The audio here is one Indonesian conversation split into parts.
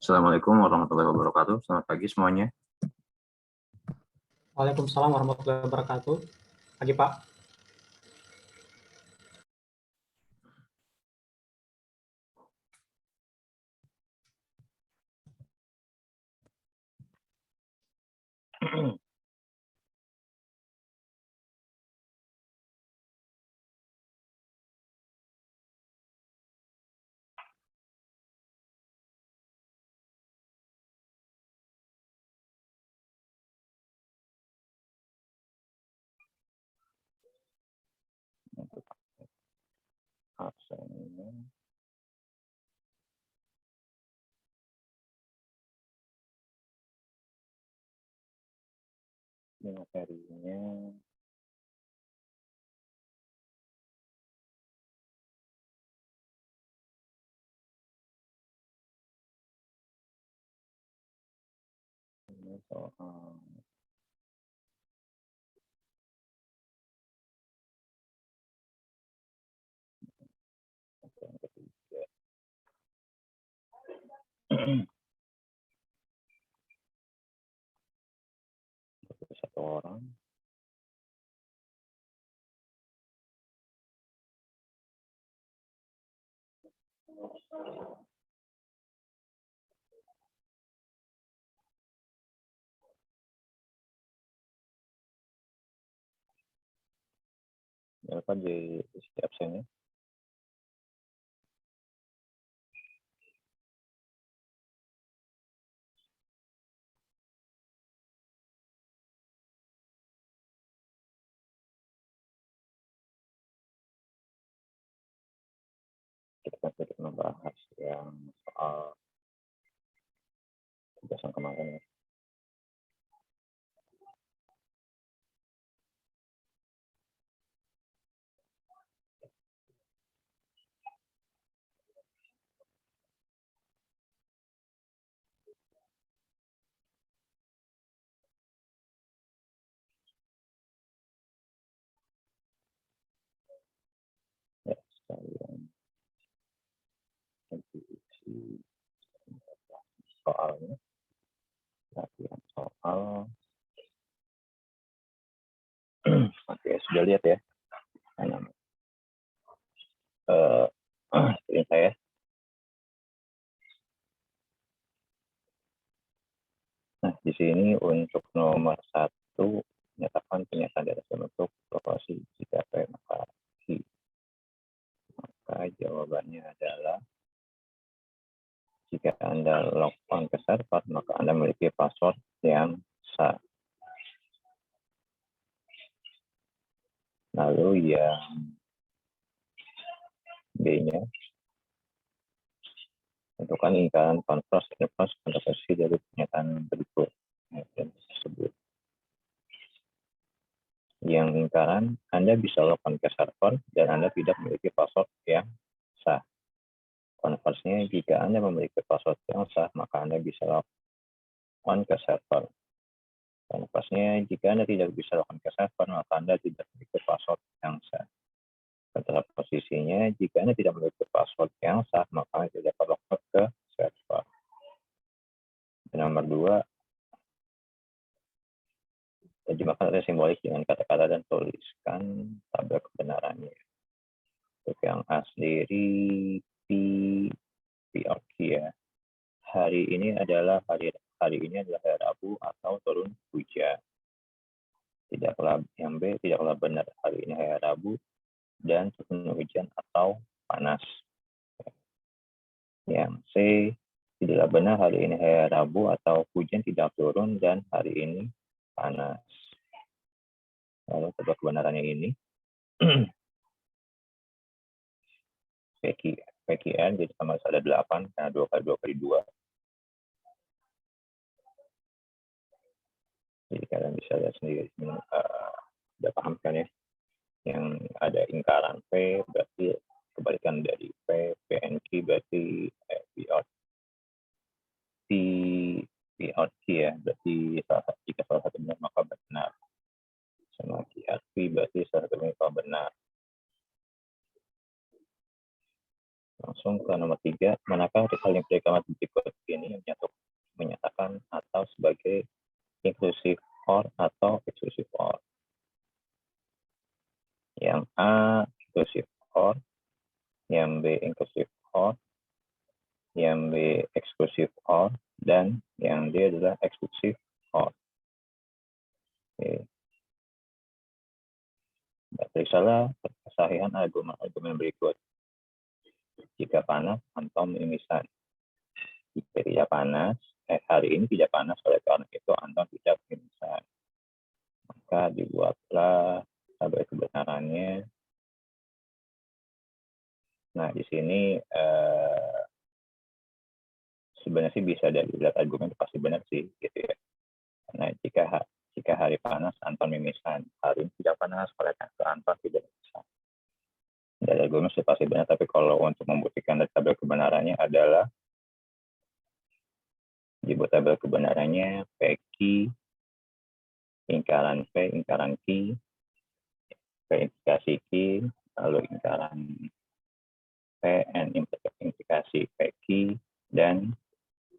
Assalamualaikum warahmatullahi wabarakatuh. Selamat pagi semuanya. Waalaikumsalam warahmatullahi wabarakatuh. Pagi Pak. Untuk absennya, ini materinya ini soal yang ketiga. Satu orang. Apa di isi absennya? Kita sedikit membahas yang soal tugas yang kemarin ya. Ya, sekalian isi soalnya, latihan soal. Oke, sudah lihat ya. Screen saya. Nah, di sini untuk nomor 1, menyatakan penyiasan data bentuk lokasi jika maka jawabannya adalah jika Anda log on ke server, maka Anda memiliki password yang sah. Lalu yang B-nya, tentukan lingkaran konvers kontroversi dari pernyataan berikut. Tersebut. Yang lingkaran, Anda bisa log on ke server dan Anda tidak memiliki password yang sah. Konversinya, jika Anda memiliki password yang sah, maka Anda bisa log on ke server. Konversinya, jika Anda tidak bisa log on ke server, maka Anda tidak memiliki password yang sah. Pada posisinya, jika Anda tidak memiliki password yang sah, maka Anda tidak dapat log on ke server. Dan nomor 2, terjemahkan data simbolik dengan kata-kata dan tuliskan tabel kebenarannya. Untuk yang A sendiri, ya. Hari ini adalah hari Rabu atau turun hujan. Yang B, tidaklah benar hari ini hari Rabu dan turun hujan atau panas. Yang C, tidaklah benar hari ini hari Rabu atau hujan tidak turun dan hari ini panas. Lalu coba kebenarannya ini. PQN jadi sama ada 8 karena 2 kali 2 kali 2. Jadi kalian bisa lihat sendiri, udah paham kan ya? Yang ada lingkaran P berarti kebalikan dari P, PNQ berarti PRQ ya, berarti jika salah satu benar maka benar. Sama QRP berarti salah satu maka benar. Langsung ke nomor 3, manakah kalimat berikut ini yang menyatakan atau sebagai inclusive or atau exclusive or? Yang A inclusive or, yang B inclusive or, yang B exclusive or, dan yang D adalah exclusive or. Oke. Periksalah kesahihan argumen berikut. Jika panas, Anton mimisan. Jika tidak panas, hari ini tidak panas, oleh karena itu Anton tidak mimisan. Maka dibuatlah tabel kebenarannya. Nah, di sini sebenarnya sih bisa dilihat argumen itu pasti benar sih, gitu ya. Nah, jika hari panas, Anton mimisan. Hari ini tidak panas, oleh karena itu Anton tidak mimisan. Dari argumen sih pasti benar, tapi kalau untuk membuktikan dari tabel kebenarannya adalah dibuat tabel kebenarannya PQ, lingkaran P, lingkaran Q, P implikasi Q, lalu lingkaran PN implikasi PQ, dan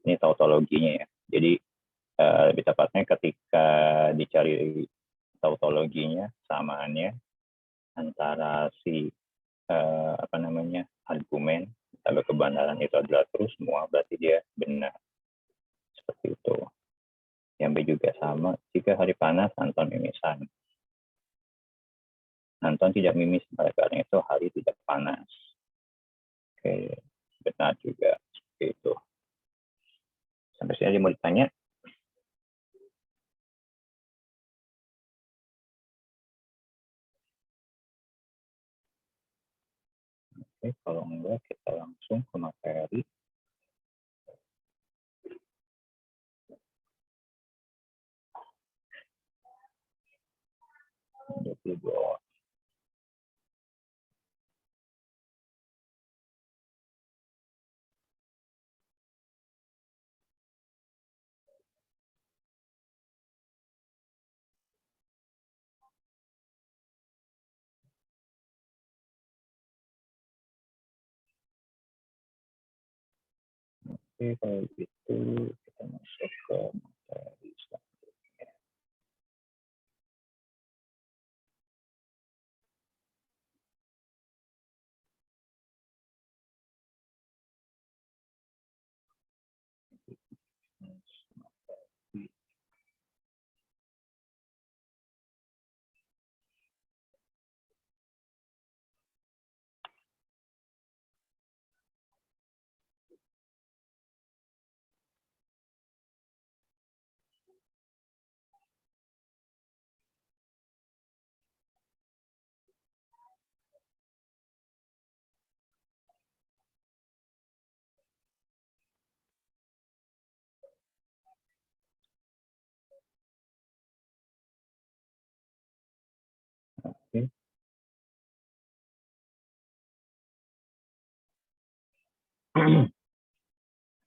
ini tautologinya ya. Jadi lebih tepatnya ketika dicari tautologinya, samaannya antara si argumen tabel kebenaran itu adalah true semua, berarti dia benar. Seperti itu. Yang B juga sama, jika hari panas Anton mimisan. Anton tidak mimis, karena itu hari tidak panas. Oke, benar juga seperti itu. Sampai sini mau ditanya? Oke, kalau enggak kita langsung ke materi. Oke, kalau gitu kita masuk ke materi selanjutnya. Oke.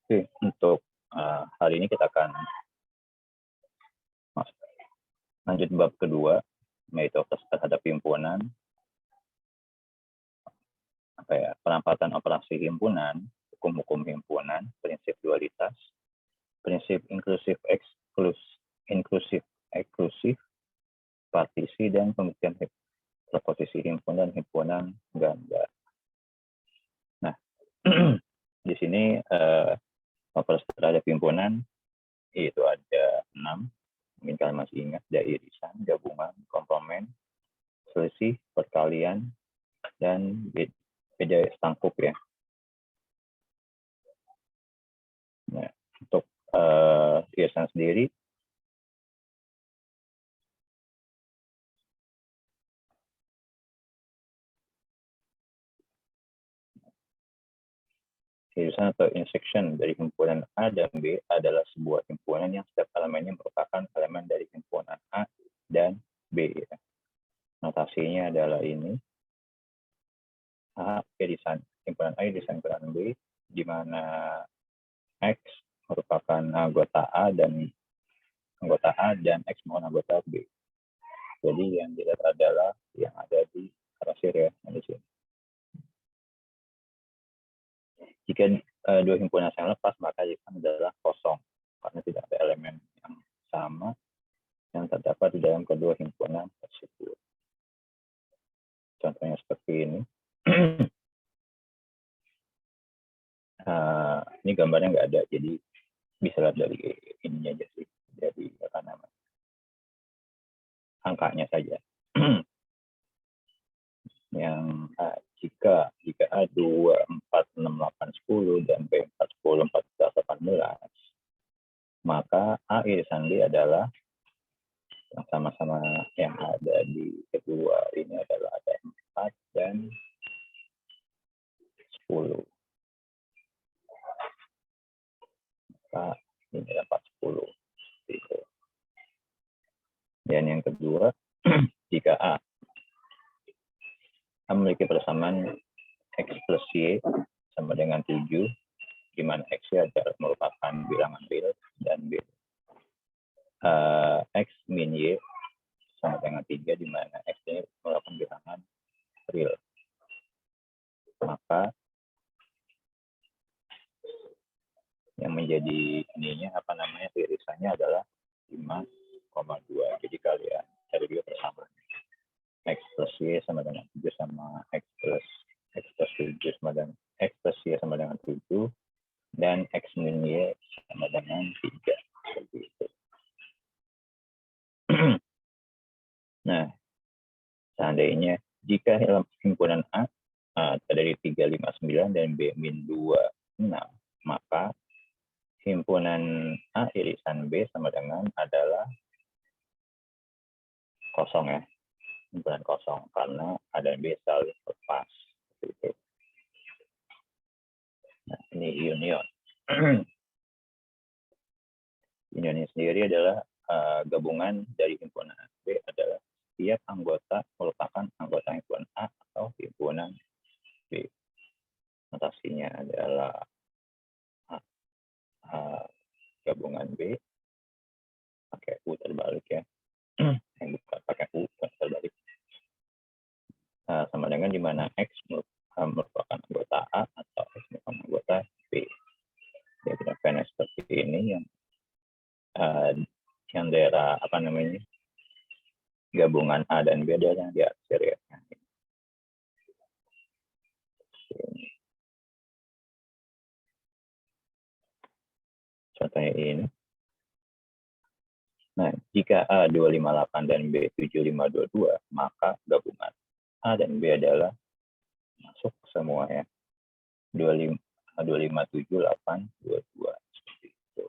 Oke, untuk hari ini kita akan lanjut bab kedua, yaitu terhadap himpunan. Penempatan operasi himpunan, hukum-hukum himpunan, prinsip dualitas, prinsip inklusif eksklusif, partisi, dan pembuktian proposisi himpunan dan himpunan ganda. Nah, di sini operasi terhadap himpunan itu ada 6. Mungkin kalian masih ingat, ada irisan, gabungan, komplement, selisih, perkalian, dan beda stangkup ya. Nah, untuk irisan sendiri, irisan atau intersection dari himpunan A dan B adalah sebuah himpunan yang setiap elemennya merupakan elemen dari himpunan A dan B. Ya. Notasinya adalah ini. A irisan himpunan A irisan himpunan B, di mana X merupakan anggota A dan X merupakan anggota B. Jadi yang dilihat adalah yang ada di arah ya, di sini. Jika dua himpunan yang lepas, maka himpunan adalah kosong karena tidak ada elemen yang sama yang terdapat di dalam kedua himpunan tersebut. Contohnya seperti ini. Ini gambarnya nggak ada, jadi bisa lihat dari ininya aja sih, dari apa namanya, angkanya saja. Yang jika A 2, 4, 6, 8, 10 dan B 4, 10, 14, 18, maka A irisan B adalah yang sama-sama yang ada di kedua ini adalah ada 4 dan 10. Maka ini dapat 10. Gitu. Dan yang kedua, jika A memiliki persamaan X plus Y sama dengan 7, di mana X adalah merupakan bilangan real dan B. X min Y sama dengan 3, di mana X ini merupakan bilangan real. Maka yang menjadi ininya apa namanya irisannya adalah 5,2. Jadi kalian cari juga persamaan. X plus Y sama dengan 7 sama X plus 7 sama dengan X plus Y sama dengan 7 dan X min Y sama dengan 3. Seperti itu. Nah, seandainya jika himpunan A terdiri 3, 5, 9 dan B min 2, 6, maka himpunan A irisan B sama dengan adalah kosong ya. Himpunan kosong karena A dan B saling lepas. Seperti itu. Nah, ini union. Unionnya sendiri adalah gabungan dari himpunan A B adalah setiap anggota merupakan anggota himpunan A atau himpunan B. Notasinya adalah gabungan B pakai U terbalik ya. Yang bukan pakai U terbalik. Sama dengan di mana X merupakan anggota A atau X merupakan anggota B. Jadi grafisnya seperti ini yang daerah apa namanya gabungan A dan B adalah yang di akhir ya. Contohnya ini. Nah, jika A 258 dan B 7522, maka gabungan A dan B adalah masuk semua ya. 25782 seperti itu.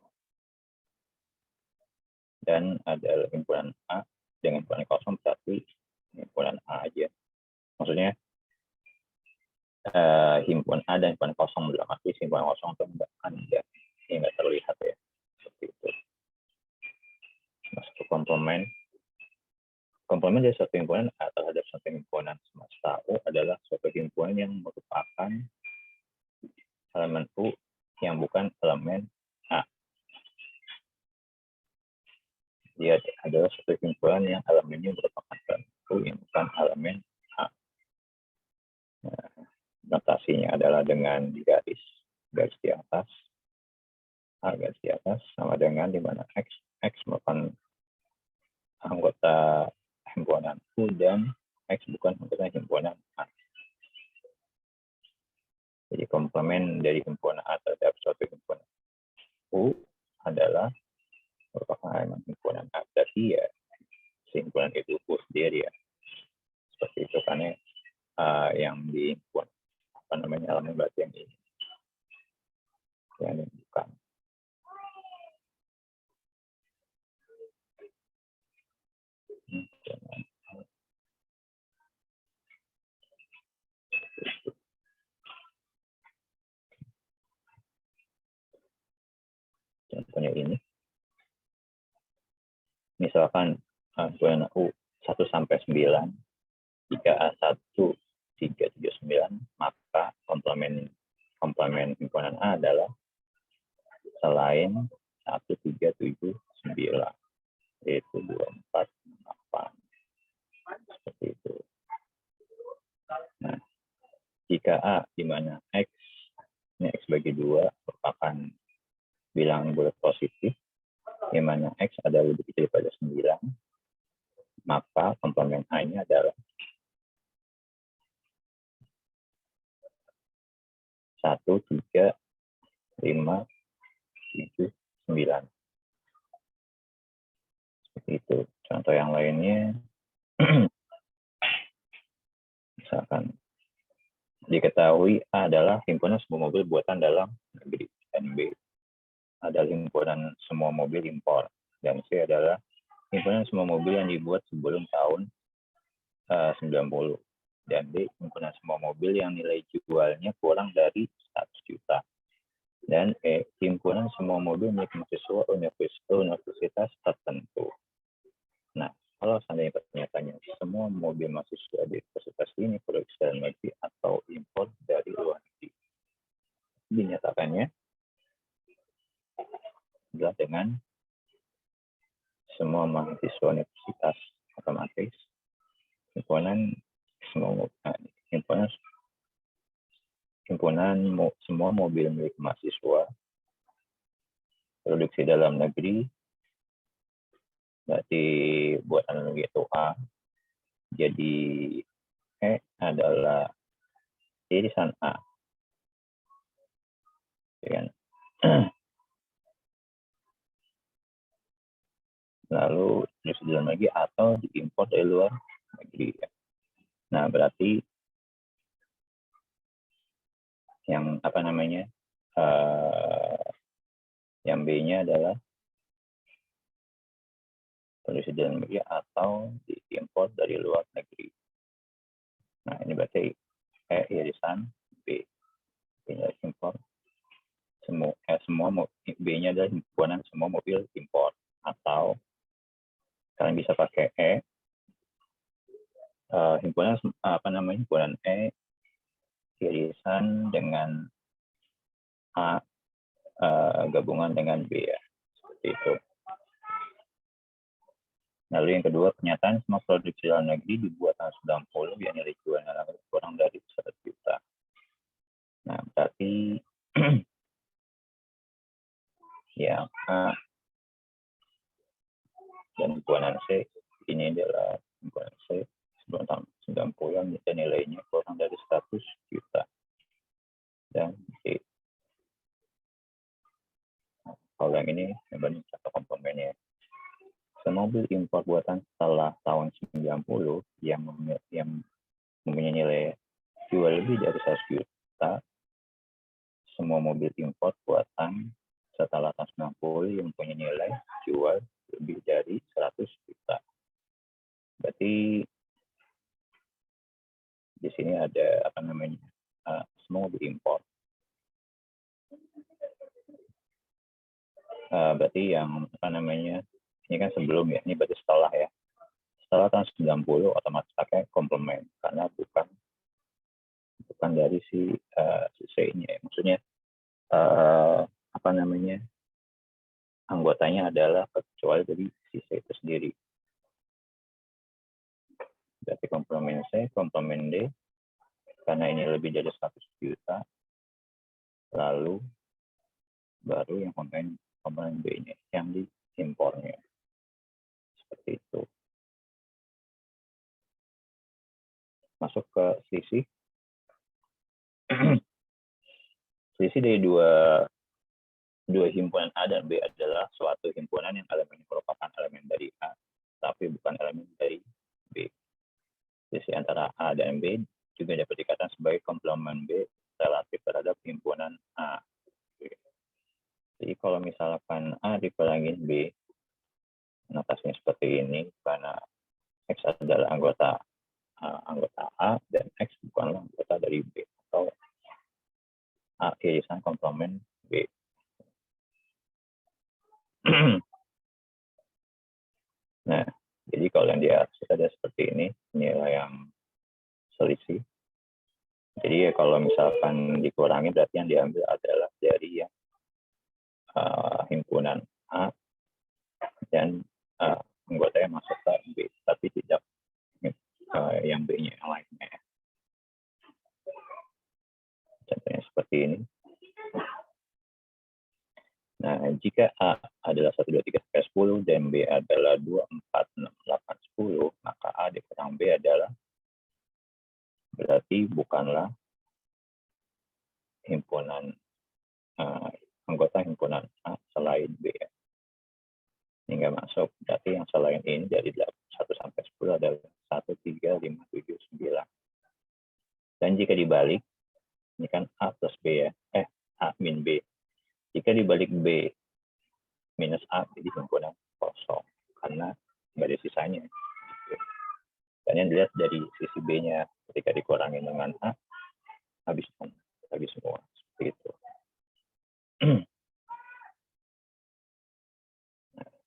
Dan ada himpunan A dengan himpunan kosong berarti himpunan A aja. Maksudnya himpunan A dan himpunan kosong dalam arti himpunan kosong itu enggak terlihat ya. Seperti itu. Masuk komplement. Komplement dari suatu himpunan A terhadap suatu himpunan semesta U adalah suatu himpunan yang merupakan elemen U yang bukan elemen A. Dia adalah suatu himpunan yang elemennya merupakan elemen U yang bukan elemen A. Nah, notasinya adalah dengan garis di atas, garis di atas sama dengan di mana X merupakan anggota himpunan U dan X bukan anggota himpunan A. Jadi komplement dari himpunan A terhadap suatu himpunan U adalah merupakan elemen himpunan A. Berarti ya himpunan itu U sendiri ya. Seperti itu karena yang dihimpun apa namanya elemen berarti yang ini. Yang ini bukan. Contohnya ini. Misalkan himpunan U 1 sampai 9, jika A1 379, maka komplement himpunan A adalah selain 1379, yaitu 248. Seperti itu. Nah, jika A di mana X, ini X bagi 2 merupakan bilangan bulat positif, di mana X adalah lebih kecil daripada 9, maka komplement A-nya adalah 1, 3, 5, 7, 9. Seperti itu. Contoh yang lainnya, misalkan diketahui A adalah himpunan semua mobil buatan dalam negeri, dan B adalah himpunan semua mobil impor, dan C adalah himpunan semua mobil yang dibuat sebelum tahun 90, dan D himpunan semua mobil yang nilai jualnya kurang dari 100 juta, dan E himpunan semua mobil milik mahasiswa universitas tertentu. Nah, kalau seandainya pernyataannya semua mobil mahasiswa di universitas ini produksi dalam negeri atau impor dari luar negeri, dinyatakannya adalah dengan semua mahasiswa universitas otomatis himpunan semua mobil milik mahasiswa produksi dalam negeri, berarti buatan dalam negeri itu A, jadi E adalah irisan A, ya kan? Lalu produksi dalam negeri atau diimpor dari luar negeri. Nah, berarti yang yang B-nya adalah produksi dalam negeri atau diimpor dari luar negeri. Nah, ini berarti E irisan B, B-nya impor. B-nya adalah himpunan semua mobil impor, atau kalian bisa pakai E, himpunan E irisan dengan A gabungan dengan B, ya, seperti itu. Lalu yang kedua, pernyataan semua produksi dalam negeri dibuat tahun 90 yang nilai jualnya kurang dari 100 juta. Nah, berarti yang A dan himpunan C ini adalah himpunan C sebelum tahun 90 yang nilainya kurang dari 100 juta. Dan C. Kalau yang ini membanding satu komponennya. Mobil impor buatan setelah tahun 90 yang mempunyai nilai jual lebih dari 100 juta, semua mobil impor buatan setelah tahun 90 yang mempunyai nilai jual lebih dari 100 juta. Berarti di sini ada semua mobil impor. Berarti yang ini kan sebelum, ya, ini berarti setelah, ya. Setelah tahun 90 otomatis pakai komplement karena bukan dari si C-nya, ya. Maksudnya anggotanya adalah kecuali dari si C itu sendiri. Berarti komplement C, komplement D karena ini lebih dari 100 juta. Lalu baru yang komponen B-nya yang diimpornya. Seperti itu. Masuk ke selisih. Selisih dari dua himpunan A dan B adalah suatu himpunan yang elemennya merupakan elemen dari A, tapi bukan elemen dari B. Selisih antara A dan B juga dapat dikatakan sebagai komplement B relatif terhadap himpunan A. Jadi kalau misalkan A dikurangin B, notasinya seperti ini, karena X adalah anggota A dan X bukanlah anggota dari B, atau A irisan komplement B. Nah, jadi kalau yang di atas ada seperti ini, nilai yang selisih. Jadi ya kalau misalkan dikurangi berarti yang diambil adalah dari yang himpunan A dan anggota yang masuk ke B, tapi tidak yang B-nya yang lainnya. Contohnya seperti ini. A dikurang B adalah berarti bukanlah himpunan anggota himpunan A selain B. Hingga masuk, berarti yang selain ini dari 1 sampai 10 adalah 1, 3, 5, 7, 9. Dan jika dibalik, ini kan A plus B ya, A min B. Jika dibalik B minus A, jadi himpunan kosong, karena nggak ada sisanya. Dan yang dilihat dari sisi B-nya, ketika dikurangi dengan A, habis semua. Seperti itu.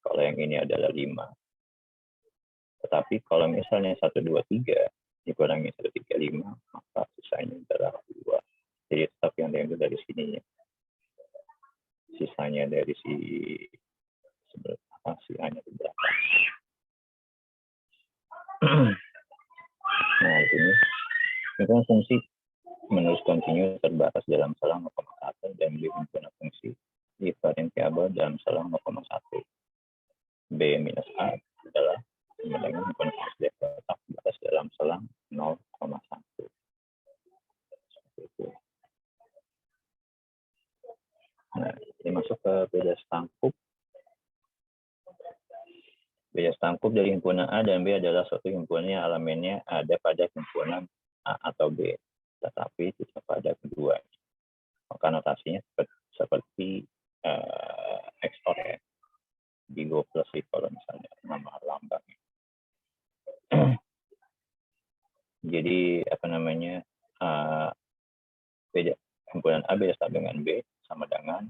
Kalau yang ini adalah 5. Tetapi kalau misalnya 1, 2, 3 dikurangi 1, 3, 5, maka sisanya adalah 2. Jadi tetap yang diambil dari sininya. Sisanya dari si A-nya berapa. Nah, ini kan fungsi menulis kontinu terbatas dalam selang 0,1 dan B himpunan fungsi diferensiabel dalam selang 0,1. B minus A adalah sama dengan himpunan fungsi terbatas dalam selang 0,1. Seperti itu. Nah, ini masuk ke beda stangkup. Beda stangkup dari himpunan A dan B adalah suatu himpunan yang elemennya ada pada himpunan A atau B, tetapi tidak pada kedua. Maka notasinya seperti XOR ya, di Go plus kalau misalnya nama lambang. Jadi apa namanya, beda himpunan A beda sama dengan B sama dengan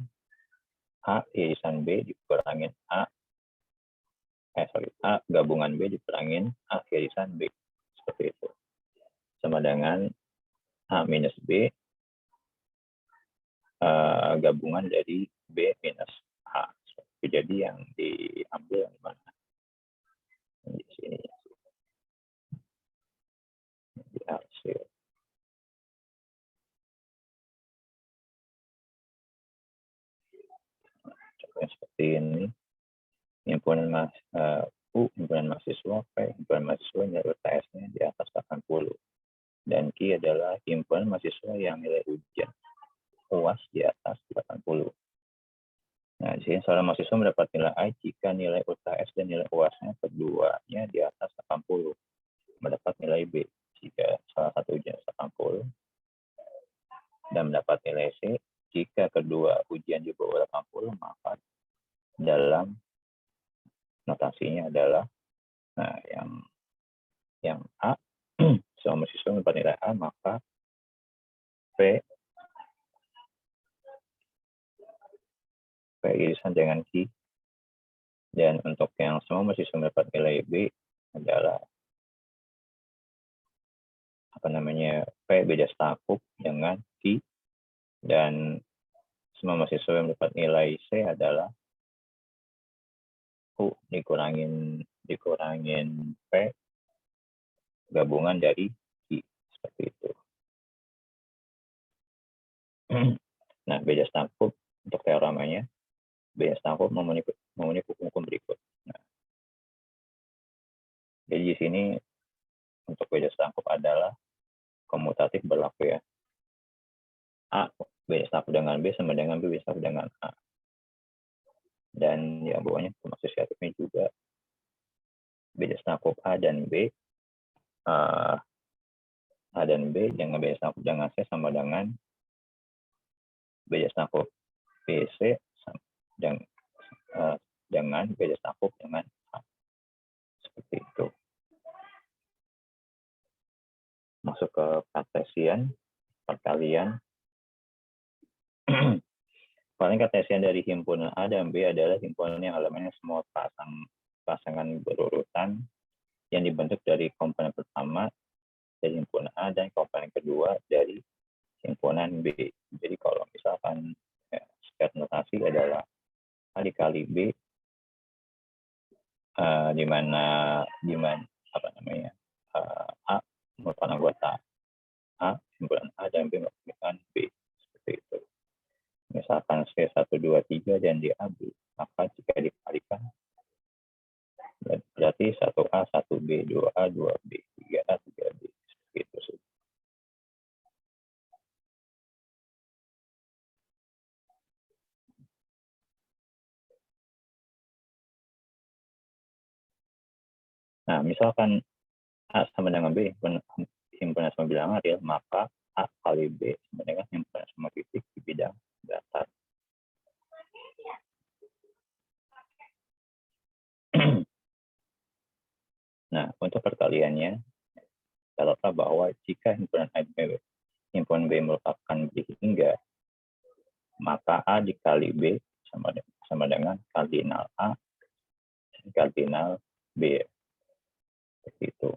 A irisan B dikurangin A gabungan B dikurangin A irisan B, seperti itu, sama dengan A minus B gabungan dari B minus A. Jadi yang diambil yang mana? Di sini. Di hasil. Contohnya seperti ini. Himpunan mahasiswa, himpunan mahasiswa nilai UTS-nya di atas 80. Dan Q adalah himpunan mahasiswa yang nilai ujian UAS di atas 80. Nah, di sini seorang mahasiswa mendapat nilai A jika nilai UTS dan nilai UAS-nya keduanya di atas 80. Mendapat nilai B jika salah satu ujian 80. Dan mendapat nilai C jika kedua ujian di bawah 80, maka dalam notasinya adalah yang A, seorang mahasiswa mendapat nilai A, maka P irisan dengan Q. Dan untuk yang semua mahasiswa mendapat nilai B adalah P beda stangkup dengan Q, dan semua mahasiswa yang mendapat nilai C adalah U dikurangin P gabungan dari Q, seperti itu. Nah, beda stangkup untuk teoremanya, beda stangkup memenuhi hukum berikut. Nah, jadi di sini untuk beda stangkup adalah komutatif berlaku ya. A beda stangkup dengan B sama dengan B beda stangkup dengan A. Dan yang bawahnya asosiatifnya juga beda stangkup A dan B dengan beda stangkup dengan C sama dengan beda stangkup BC dengan beda stangkup dengan A. Seperti itu. Masuk ke Kartesian, perkalian. Paling Kartesian dari himpunan A dan B adalah himpunan yang elemennya semua pasangan berurutan yang dibentuk dari komponen pertama dari himpunan A dan komponen kedua dari himpunan B. Jadi kalau misalkan secara notasi adalah A dikali B, di mana A merupakan anggota A, himpunan A dan B merupakan B, seperti itu. Misalkan C 1, 2, 3 dan DAB, maka jika dikalikan berarti 1A, 1B, 2A, 2B, Nah, misalkan A sama dengan B himpunan sama bilangan real, maka A kali B sama dengan himpunan sama titik di bidang datar. Nah, untuk perkaliannya, kita letak bahwa jika himpunan B merupakan B hingga, maka A dikali B sama dengan kardinal A dan kardinal B. Seperti itu.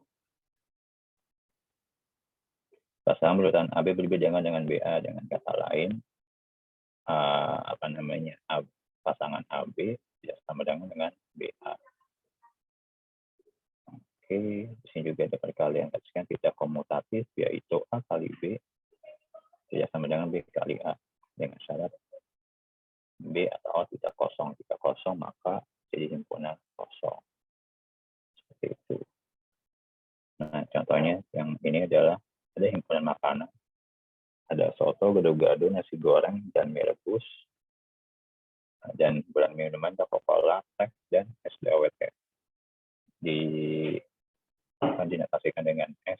Pasangan berurutan AB berbeda dengan BA, dengan kata lain, pasangan AB tidak sama dengan BA. Oke, di sini juga ada perkalian kan tidak komutatif, yaitu A kali B tidak sama dengan B kali A, dengan syarat B atau A tidak kosong. Jika kosong, maka jadi himpunan kosong. Seperti itu. Nah, contohnya yang ini adalah ada himpunan makanan. Ada soto, gado-gado, nasi goreng, dan mie rebus. Dan himpunan minuman, Coca-Cola, teh, dan es dawet. Akan dinotasikan dengan S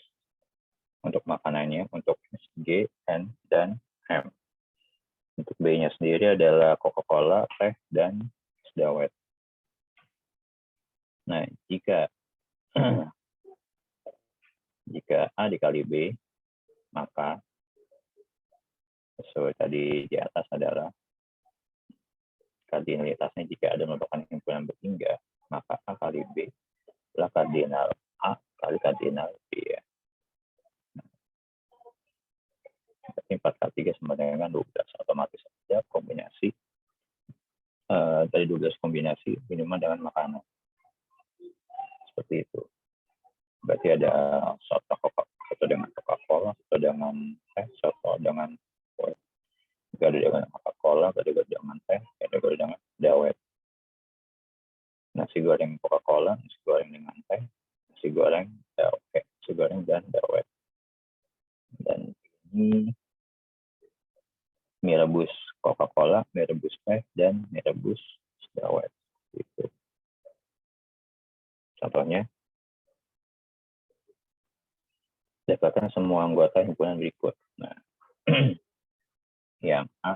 untuk makanannya, untuk S, G, N, dan M. Untuk B-nya sendiri adalah Coca-Cola, teh, dan es dawet. Nah, jika A dikali B, maka sesuai tadi di atas adalah kardinalitasnya jika ada merupakan himpunan berhingga, maka A kali B adalah kardinal A kali kardinal B. Berarti 4 kali 3 sama dengan 12. Otomatis ada kombinasi dari 12 kombinasi minuman dengan makanan. Seperti itu. Berarti ada soto dengan Coca-Cola, soto dengan teh, soto dengan kue. Gado dengan Coca-Cola, gado dengan teh, gado dengan dawet. Nasi goreng Coca-Cola, nasi goreng dengan teh, nasi goreng dawet, nasi goreng dan dawet. Dan ini mie rebus Coca-Cola, mie rebus teh, dan mie rebus dawet. Itu. Contohnya, dapatkan semua anggota himpunan berikut. Nah, yang A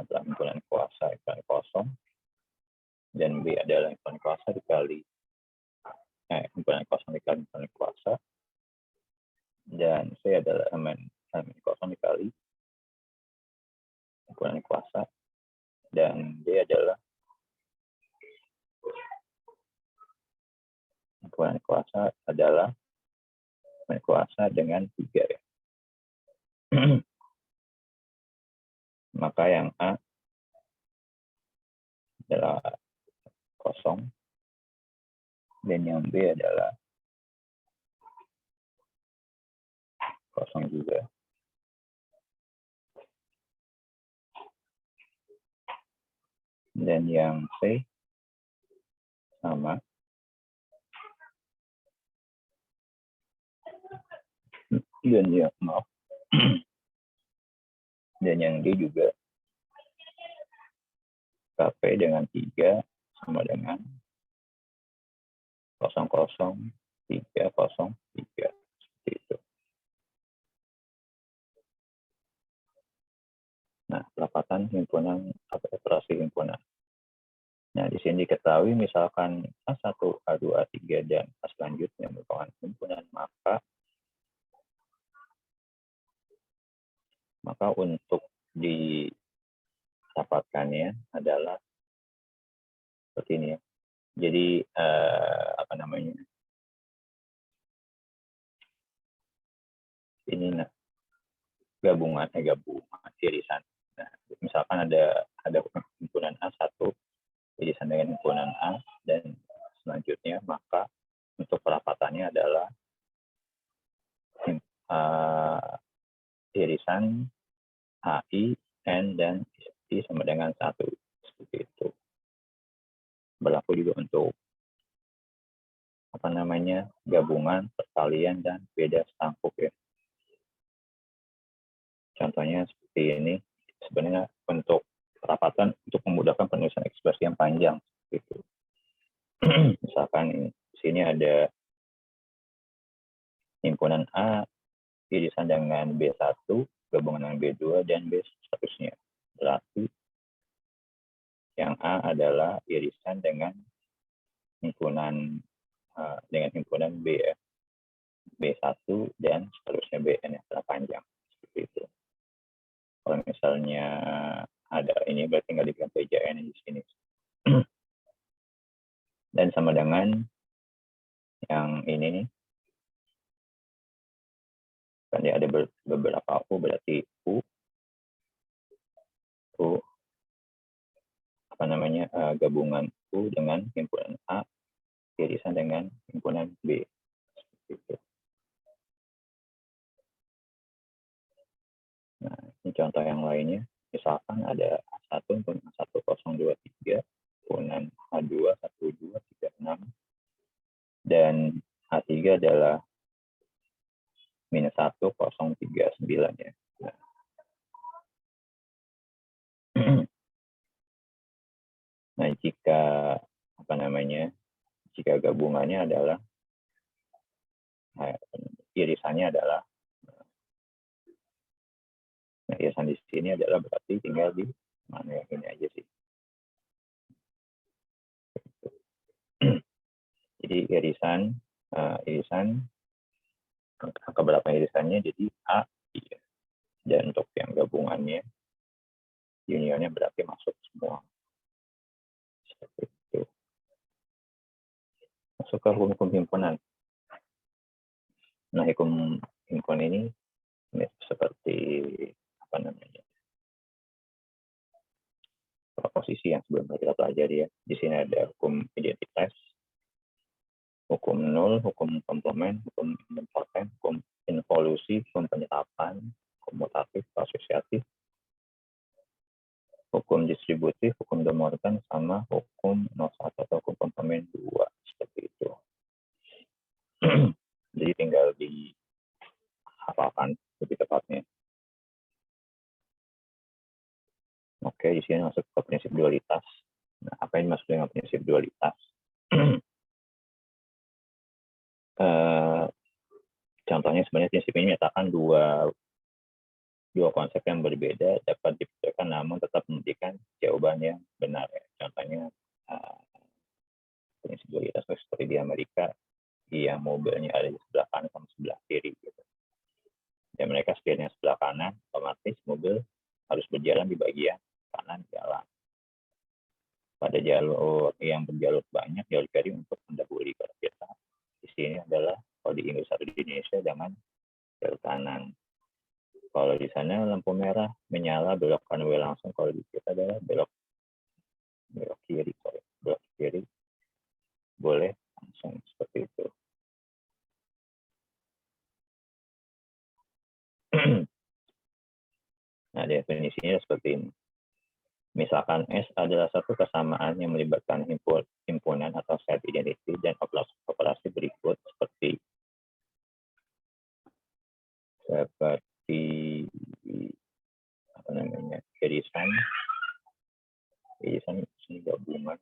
adalah himpunan kuasa dikali kosong, dan B adalah himpunan kuasa dikali himpunan kosong dikali himpunan kuasa, dan C adalah elemen kosong dikali himpunan kuasa, dan D adalah himpunan kuasa dengan 3 ya. Maka yang A adalah kosong, dan yang B adalah kosong juga. Dan yang C sama. Dan yang D juga KP dengan 3 sama dengan 00, 303. Seperti itu. Nah, perapatan himpunan atau operasi himpunan. Nah, di sini diketahui misalkan A1, A2, A3, dan A selanjutnya merupakan himpunan, maka untuk didapatkannya adalah seperti ini ya. Jadi ini gabungan irisan. Nah, misalkan ada himpunan A1 irisan dengan himpunan A dan selanjutnya, maka untuk perapatannya adalah irisan AI, N, dan I sama dengan 1. Seperti itu. Berlaku juga untuk gabungan, perkalian, dan beda setangkup ya. Contohnya seperti ini. Sebenarnya untuk perapatan untuk memudahkan penulisan ekspresi yang panjang gitu. Misalkan ini sini ada himpunan A irisan dengan B1, gabungan dengan B2, dan B seterusnya. Berarti yang A adalah irisan dengan himpunan B ya. B1 dan seterusnya BN yang secara panjang. Seperti itu. Kalau misalnya ada ini berarti nggak dibilang PJN di sini. Dan sama dengan yang ini nih. Kan dia ada beberapa U, berarti U gabungan U dengan himpunan A irisan dengan himpunan B. Gitu. Nah, ini contoh yang lainnya. Misalkan ada A1 himpunan A1023, himpunan A2 1236, dan A3 adalah -1039 ya. Nah, jika jika gabungannya adalah irisannya adalah irisan di sini adalah berarti tinggal di mana yang ini aja sih. Jadi irisan keberapa irisannya jadi A, iya. Dan untuk yang gabungannya unionnya berarti masuk semua. Seperti itu. Masuk ke hukum himpunan. Nah, hukum himpunan ini seperti proposisi yang sebelumnya kita pelajari ya. Di sini ada hukum identitas, hukum nul, hukum komplement, hukum idempoten, hukum involusi, hukum penyerapan, komutatif, asosiatif, hukum distributif, hukum de Morgan, sama hukum 01 atau hukum komplement 2. Seperti itu. Jadi tinggal dihafalkan lebih tepatnya. Oke, di sini masuk ke prinsip dualitas. Nah, apa yang dimaksud dengan prinsip dualitas? Contohnya sebenarnya prinsip ini menyatakan dua konsep yang berbeda dapat dipecahkan namun tetap memberikan jawaban yang benar. Contohnya prinsip dualitas seperti di Amerika, yang mobilnya ada di sebelah kanan sama sebelah kiri. Gitu. Dan mereka setirnya sebelah kanan, otomatis mobil harus berjalan di bagian kanan jalan. Pada jalur yang berjalur banyak, jalur kiri untuk mendahului. Kalau kita di sini adalah kalau di Inggris atau di Indonesia dengan jalur kanan. Kalau di sana lampu merah menyala belok kanan langsung, kalau di kita adalah belok kiri, belok kiri boleh langsung seperti itu. Nah, definisinya seperti ini. Misalkan S adalah satu kesamaan yang melibatkan himpunan atau set identity dan operasi berikut seperti irisan ini gabungan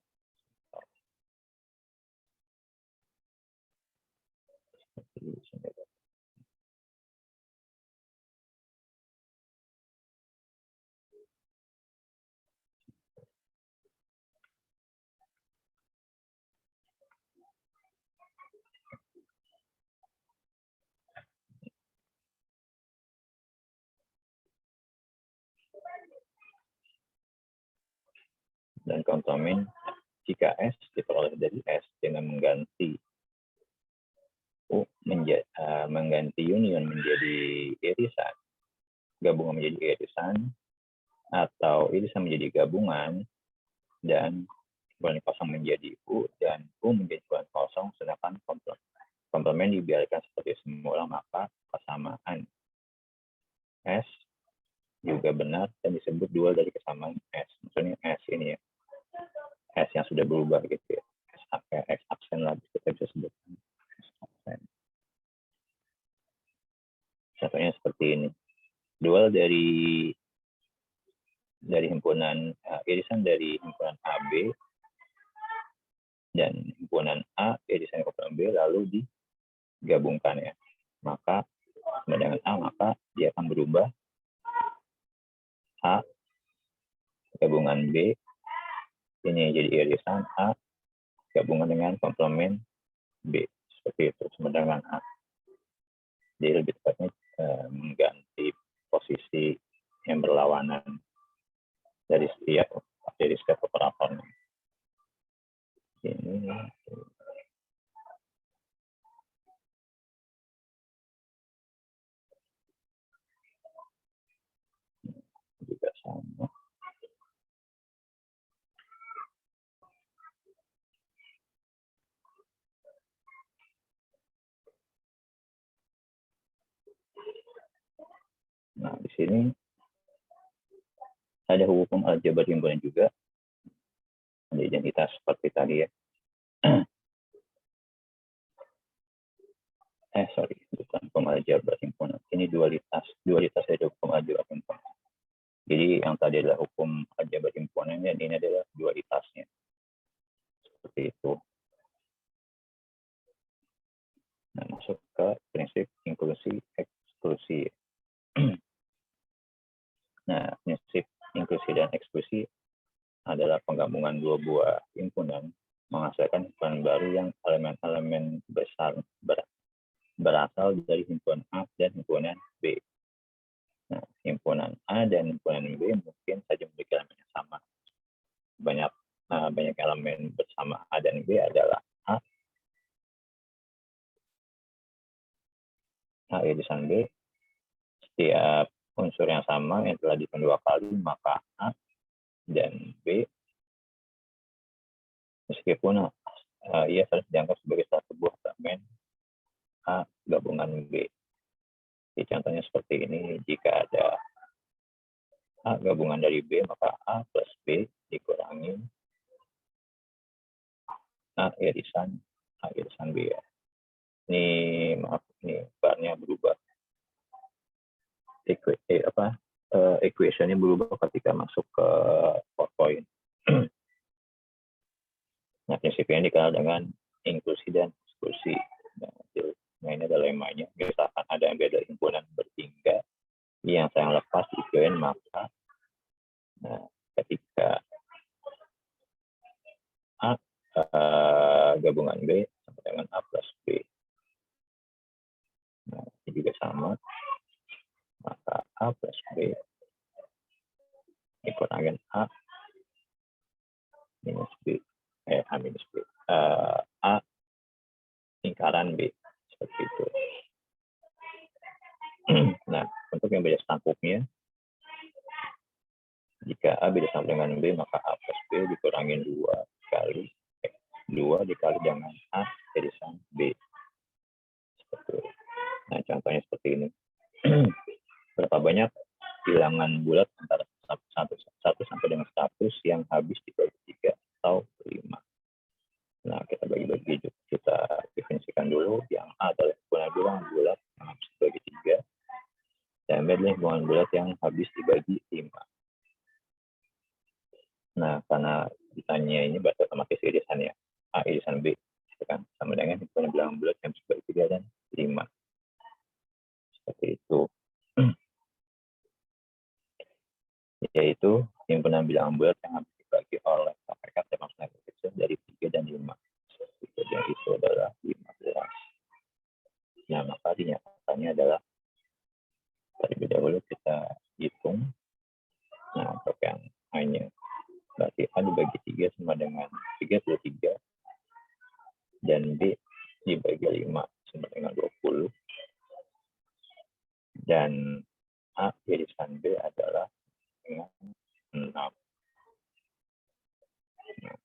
dan komplement jika S diperoleh dari S dengan mengganti mengganti union menjadi irisan, gabungan menjadi irisan, atau irisan menjadi gabungan, dan kumpulan kosong menjadi U, dan U menjadi kumpulan kosong, sedangkan komplement dibiarkan seperti semula, maka kesamaan S juga benar dan disebut dual dari kesamaan S. Maksudnya S ini ya, S yang sudah berubah gitu ya, X absen lah kita bisa sebutkan S absen. Contohnya seperti ini, dual dari himpunan irisan dari himpunan AB dan himpunan A irisan kumpulan B lalu digabungkan ya. Maka sama dengan A, maka dia akan berubah A gabungan B ini jadi irisan A gabungan dengan komplement B, seperti itu sama dengan A. Jadi lebih tepatnya mengganti posisi yang berlawanan dari setiap operatornya. Ini juga sama. Nah, di sini ada hukum aljabar himpunan juga. Ada identitas seperti tadi ya. Bukan hukum aljabar himpunan. Ini dualitas dari hukum aljabar himpunan. Jadi yang tadi adalah hukum aljabar himpunan dan ini adalah dualitasnya. Seperti itu. Nah, masuk ke prinsip inklusi eksklusi. Nah, prinsip inklusi dan eksklusi adalah penggabungan dua buah himpunan menghasilkan himpunan baru yang elemen-elemen besar berasal dari himpunan A dan himpunan B. Nah, himpunan A dan himpunan B mungkin saja memiliki elemen yang sama. Banyak elemen bersama A dan B adalah A irisan B. Setiap unsur yang sama yang telah dikali dua kali, maka A dan B meskipun ia harus dianggap sebagai satu buah elemen A gabungan B. Jadi contohnya seperti ini, jika ada A gabungan dari B, maka A plus B dikurangi A irisan B ya. Ini barnya berubah. Equationnya berubah ketika masuk ke PowerPoint. Nah, prinsipnya dikenal dengan inklusi dan eksklusi. Nah, ini adalah lemanya. Misalkan ada yang beda himpunan bertiga yang sayang lepas di join, maka ketika A gabungan B sama dengan A plus B. Nah, ini juga sama. Maka A plus B dikurangi A minus B. A minus B. A lingkaran B. Seperti itu. Nah, untuk yang beda stangkupnya, jika A beda stangkup dengan B, maka A plus B dikurangi 2 dikali dengan A irisan B. Seperti itu. Nah, contohnya seperti ini. Berapa banyak bilangan bulat antara 1 sampai dengan 100 yang habis dibagi 3 atau 5. Nah, kita bagi-bagi, kita definisikan dulu. Yang A adalah bilangan bulat yang habis dibagi 3. Dan B adalah bilangan bulat yang habis dibagi 5. Nah, karena ditanya ini berarti otomatis irisannya A irisan B, kan sama dengan bilangan bulat yang habis dibagi 3 dan 5. Seperti itu. Yaitu himpunan bilangan bulat yang habis dibagi oleh KPK termasuk negatif dari 3 dan 5. Dan itu adalah 15. Nah, maka dinyatakannya adalah terlebih dahulu kita hitung. Nah, untuk yang hanya berarti A dibagi 3 sama dengan 33 dan B dibagi 5 sama dengan 20 dan A irisan B adalah dengan 6. Nah,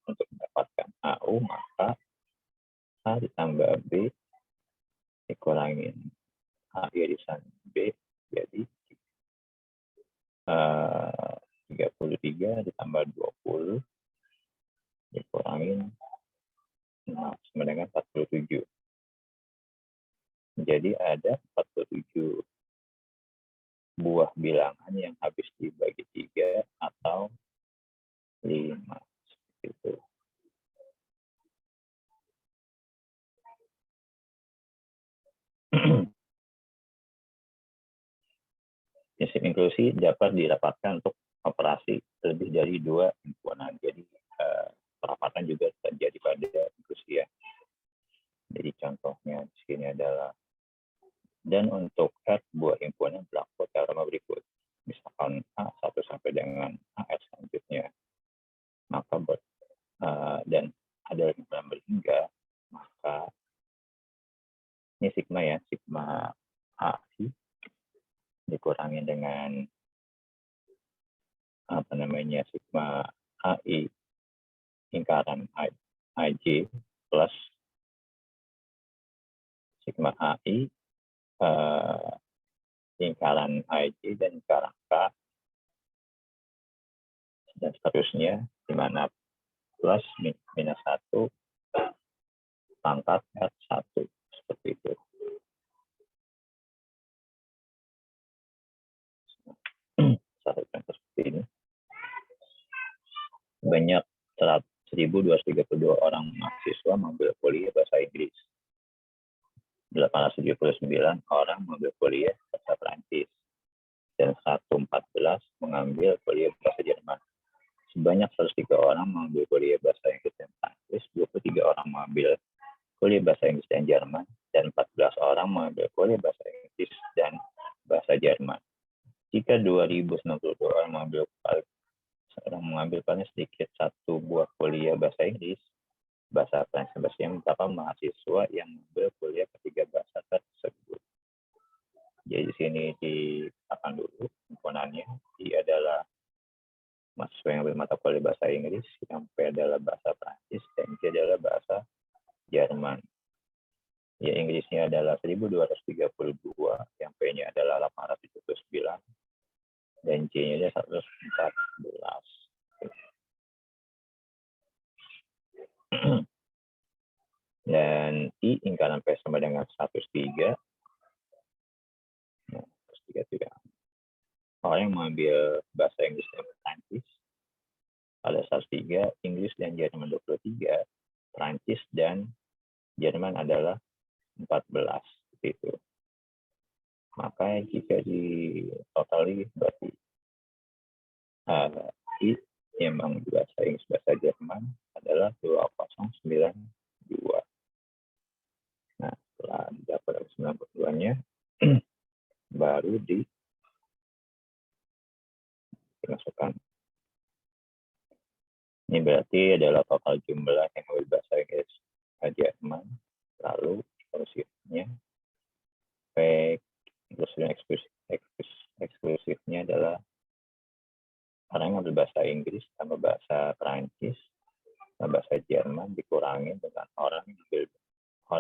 untuk mendapatkan AU, maka A ditambah B dikurangin A irisan B jadi 33 ditambah 20 dikurangin 6 sama dengan 47. Jadi ada 47 buah bilangan yang habis dibagi 3 atau 5. Seperti itu. Prinsip inklusi dapat dirapatkan untuk operasi lebih dari 2 himpunan. Jadi perapatan juga terjadi pada inklusi ya. Jadi contohnya di sini adalah, dan untuk R sebuah himpunan berlaku teorema berikut. Misalkan A1 sampai dengan AR selanjutnya. Maka dan ada himpunan berhingga, maka ini sigma ya, sigma AI dikurangi dengan sigma AI lingkaran IJ plus sigma AI lingkaran IJ dan lingkaran K dan seterusnya, di mana plus minus 1 pangkat R1 seperti itu. Satu contoh seperti ini. Banyak 1.232 orang mahasiswa mengambil kuliah bahasa Inggris. 879 orang mengambil kuliah bahasa Prancis. Dan 114 mengambil kuliah bahasa Jerman. Sebanyak 103 orang mengambil kuliah bahasa Inggris dan Prancis, 23 orang mengambil kuliah bahasa Inggris dan Jerman, dan 14 orang mengambil kuliah bahasa Inggris dan bahasa Jerman. Jika 2.092 orang mengambil paling sedikit 1 buah kuliah bahasa Inggris, bahasa Prancis, bahasa Jerman, berapa mahasiswa yang mengambil kuliah ketiga bahasa tersebut. Jadi di sini dikatakan dulu himpunannya. Dia adalah mahasiswa yang ambil mata kuliah bahasa Inggris, yang P adalah bahasa Prancis, dan J adalah bahasa Jerman. Ya, Inggrisnya adalah 1.232, yang P-nya adalah 879, dan J-nya adalah 114. Dan I lingkaran P sama dengan 103. Nah, 103. Orang yang mengambil bahasa Inggris dan Prancis ada 103, Inggris dan Jerman 23, Prancis dan Jerman adalah 14. Itu. Maka jika ditotali berarti I yang mengambil bahasa Inggris bahasa Jerman adalah 2092. Nah, setelah dapat 92-nya baru dimasukkan. Ini berarti adalah total jumlah yang mengambil bahasa Inggris Jerman, lalu eksklusifnya eksklusifnya adalah orang yang mengambil bahasa Inggris sama bahasa Perancis sama bahasa Jerman dikurangi dengan orang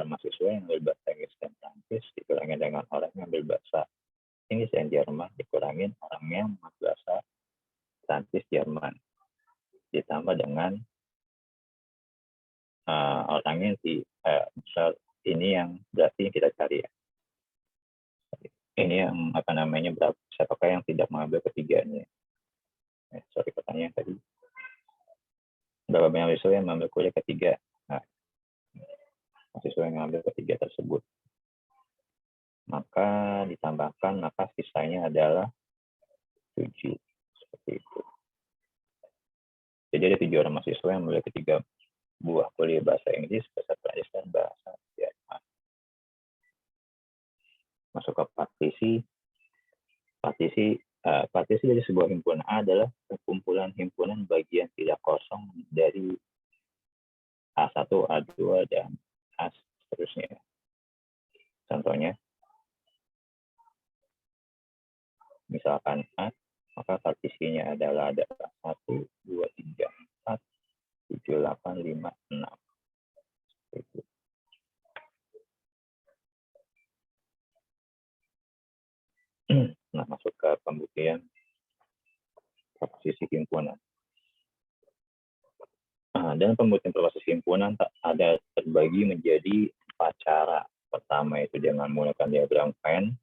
mahasiswa yang mengambil bahasa Inggris dan Perancis dikurangi dengan orang yang mengambil bahasa Inggris dan Jerman dikurangi orang yang mengambil bahasa Perancis Jerman ditambah dengan orangnya misal ini yang berarti kita cari ya. Ini yang berapa siapakah yang tidak mengambil ketiganya? Pertanyaan tadi. Berapa banyak mahasiswa yang mengambil kuliah ketiga? Nah, mahasiswa yang mengambil ketiga tersebut. Maka ditambahkan, maka sisanya adalah 7. Seperti itu. Jadi ada 7 orang mahasiswa yang mengambil ketiga buah kuliah bahasa Inggris, bahasa Prancis, dan bahasa Jerman. Masuk ke partisi dari sebuah himpunan A adalah kumpulan himpunan bagian tidak kosong dari A1, A2, dan A seterusnya. Contohnya, misalkan A, maka partisinya adalah ada 1, 2, 3, 4, 7, 8, 5, 6. Itu. Nah, masuk ke pembuktian proposisi himpunan. Dan pembuktian proposisi himpunan ada terbagi menjadi 4 cara. Pertama itu dengan menggunakan diagram Venn,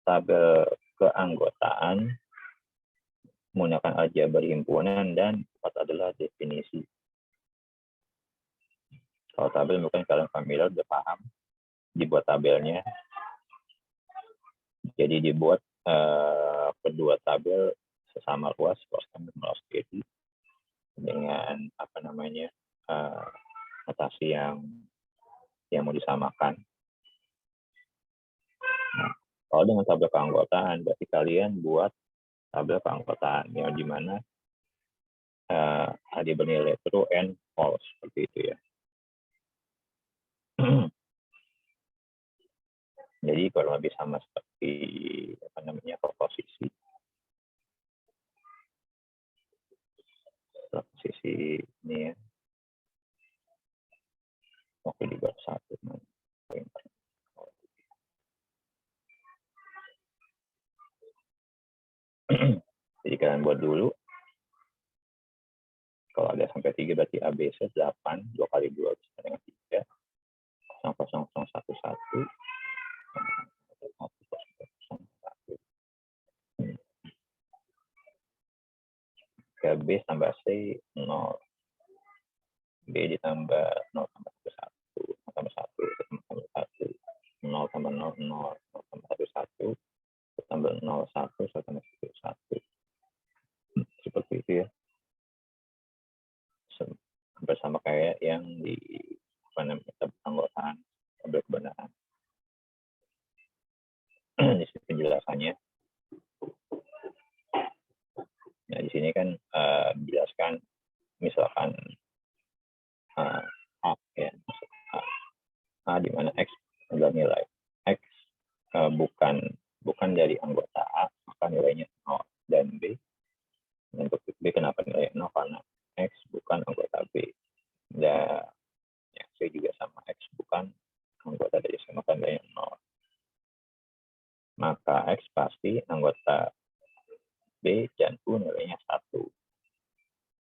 tabel keanggotaan, menggunakan aljabar himpunan, dan 4 adalah definisi. Kalau tabel mungkin kalian familiar, udah paham, dibuat tabelnya. Jadi dibuat kedua tabel sesama luas kostan dan loss steady dengan notasi yang mau disamakan. Nah, kalau dengan tabel keanggotaan, berarti kalian buat tabel keanggotaan yang dimana ada bernilai true and false seperti itu ya. Jadi kurang lebih sama seperti posisi ini ya. Oke, dibuat satu. Jadi kalian buat dulu. Kalau ada sampai 3 berarti ABC 8, 2 kali 2 bisa dengan 3. 0, 0, 0, 1, 1. 1. B tambah C 0. B ditambah 0 tambah 1, 1 tambah 1, 1 tambah 1, 0 tambah 0, 0, 0 tambah 1, 1, 1 tambah 0, 1, 1 tambah 1, 1. Seperti itu ya. Hampir sama kayak yang di anggotaan tabel kebenaran. Di sini penjelasannya. Nah, di sini kan menjelaskan misalkan A ya, A di mana X adalah nilai X bukan dari anggota A, maka nilainya 0, dan B untuk B kenapa nilainya 0, karena X bukan anggota B, dan yang C juga sama, X bukan anggota dari C, maka nilainya 0. Maka X pasti anggota B dan U nilainya 1.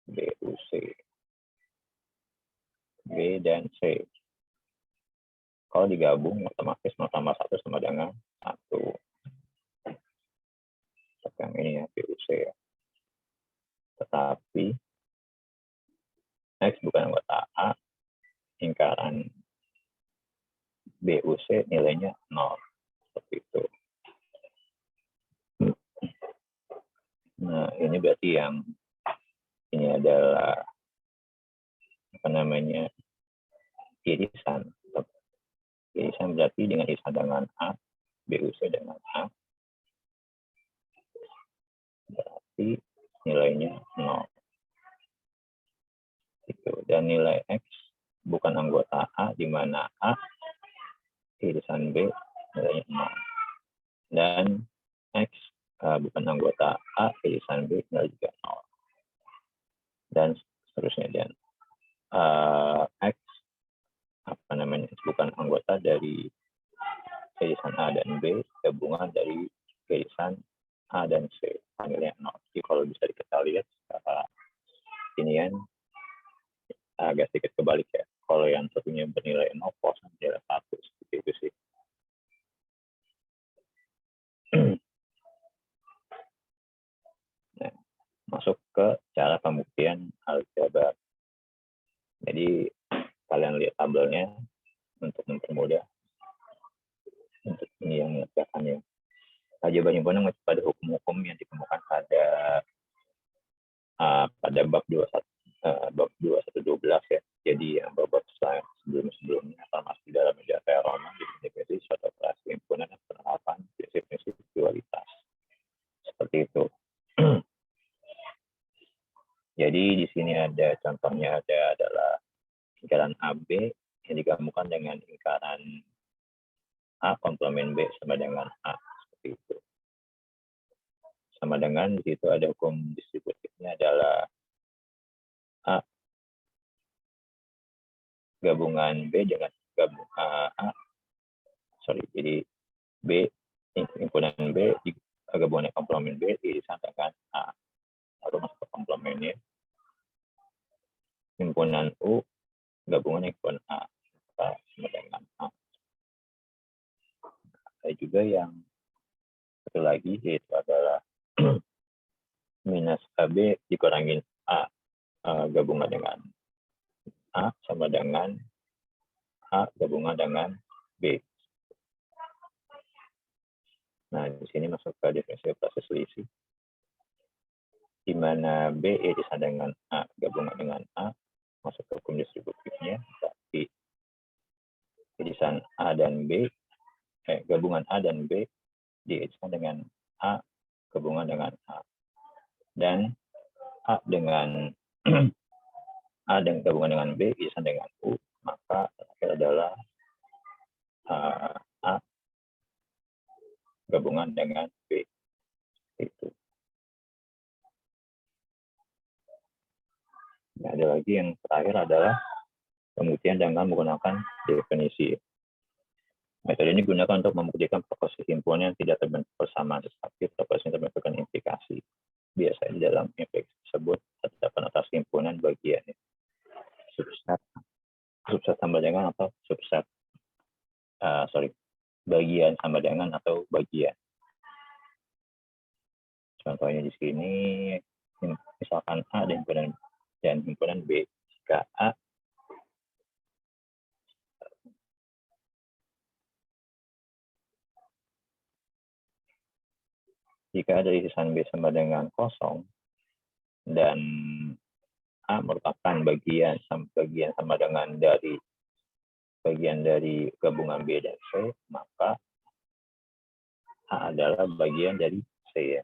B, U, C. B dan C. Kalau digabung, otomatis 0 tambah 1 sama dengan 1. Yang ini ya, B, U, C ya. Tetapi X bukan anggota A, lingkaran B, U, C nilainya 0. Seperti itu. Nah, ini berarti yang ini adalah irisan. Irisan berarti dengan irisan dengan A, B, U, C dengan A, berarti nilainya 0. Itu. Dan nilai X bukan anggota A, di mana A irisan B nilainya 0. Dan X bukan anggota A, irisan B nilai juga 0. Dan seterusnya. Dan X bukan anggota dari irisan A dan B, gabungan dari irisan A dan C, nilainya 0. Jadi kalau bisa kita lihat secara inian agak sedikit kebalik ya. Kalau yang satunya bernilai 0, kosong bernilai 1, seperti itu sih. Nah, masuk ke cara pembuktian aljabar. Jadi kalian lihat tabelnya untuk mempermudah untuk ini yang mengerjakannya. Aljabar himpunan mengacu pada hukum-hukum yang ditemukan pada bab 2112 ya. Jadi yang bab sebelumnya termasuk dalam media Roma di definisi suatu operasi himpunan dan penerapan prinsip-prinsip dualitas. Seperti itu. Jadi di sini ada contohnya adalah lingkaran AB yang digabungkan dengan lingkaran A komplement B sama dengan A, seperti itu. Sama dengan di situ ada hukum distributifnya adalah A gabungan B dengan jadi B himpunan B gabungan komplement B irisan dengan A, lalu masuk ke komplemennya. Himpunan U gabungan himpunan A sama dengan A. Ada juga yang satu lagi yaitu adalah minus AB dikurangin A gabungan dengan A sama dengan A gabungan dengan B. Nah, di sini masuk ke definisi operasi selisih, di mana B irisan dengan A gabungan dengan A masuk ke hukum distributifnya, tapi irisan A dan B, gabungan A dan B diirisan dengan A gabungan dengan A, dan A dengan A dan gabungan dengan B irisan dengan U, maka terakhir adalah A gabungan dengan B. Itu. Nah, ada lagi yang terakhir adalah pembuktian dengan menggunakan definisi. Metode ini digunakan untuk membuktikan proporsi himpunan yang tidak terbentuk bersamaan, tetapi proporsi yang terbentuk dengan implikasi. Biasanya di dalam implikasi tersebut terdapat notasi himpunan bagian subset sama dengan atau subset bagian sama dengan atau bagian. Contohnya di sini, misalkan A dan himpunan B. Jika ada irisan B sama dengan kosong dan A merupakan bagian sama dengan dari bagian dari gabungan B dan C, maka A adalah bagian dari C, ya.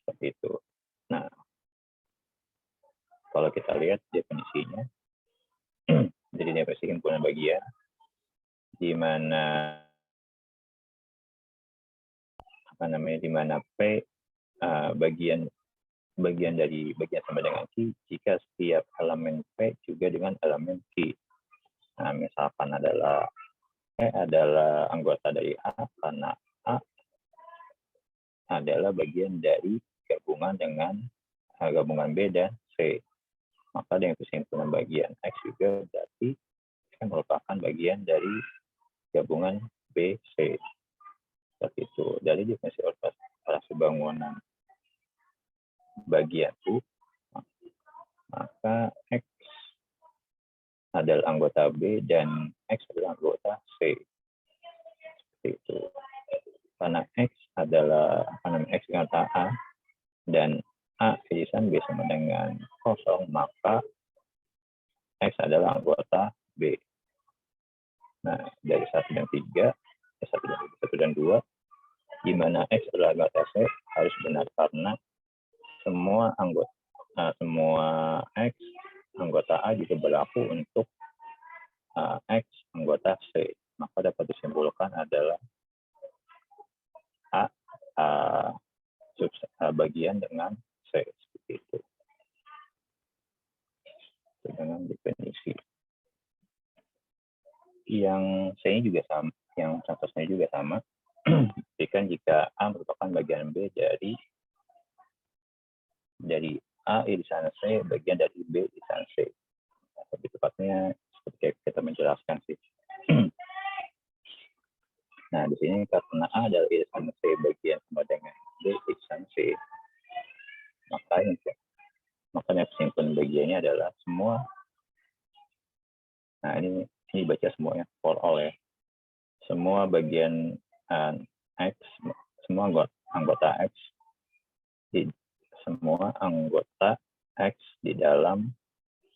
Seperti itu. Nah, kalau kita lihat definisinya, jadi definisi himpunan bagian, di mana di mana P bagian dari bagian sama dengan Q jika setiap elemen P juga dengan elemen Q. Nah, misalkan adalah E adalah anggota dari A karena A adalah bagian dari gabungan dengan gabungan B dan C. Maka dengan kesimpulan bagian X juga berarti merupakan bagian dari gabungan B, C. Seperti itu. Dari definisi operasi bangunan bagian U, maka X adalah anggota B dan X adalah anggota C. Seperti itu. Karena X adalah X anggota A dan A irisan B sama dengan kosong, maka X adalah anggota B. Nah, dari 1 dan 3, 1 dan 2, di mana X adalah anggota C harus benar karena semua X anggota A juga berlaku untuk X anggota C. Maka dapat disimpulkan adalah A bagian dengan C, seperti itu. Dengan definisi. Yang C juga sama, yang contohnya juga sama. Jika A merupakan bagian B dari A irisan C, bagian dari B irisan C. Lebih tepatnya seperti kita menjelaskan sih. Nah, di sini karena A adalah irisan C bagian sama dengan B irisan C, makanya kesimpulan bagiannya adalah semua. Nah, ini baca semuanya, for all ya. Semua bagian X, semua anggota X, semua anggota X di dalam